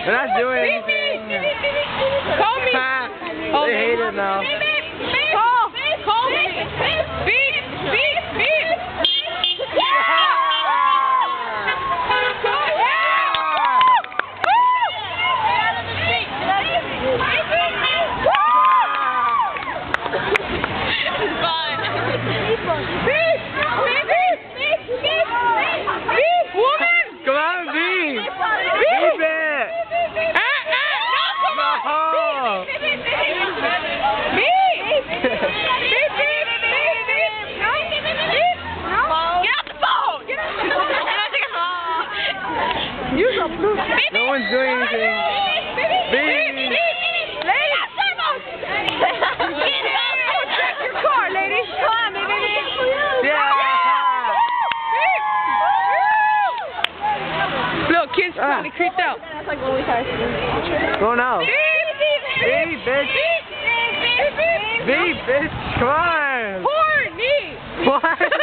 They're not doing anything. Call me. They hate it now. Call me. Beep. No one's doing anything. Beep. Check your car, ladies. Come on, baby. Yeah. Look, kids probably creeped out. Go now. Beep, bitch. Beep, bitch. Come on. Horny. What?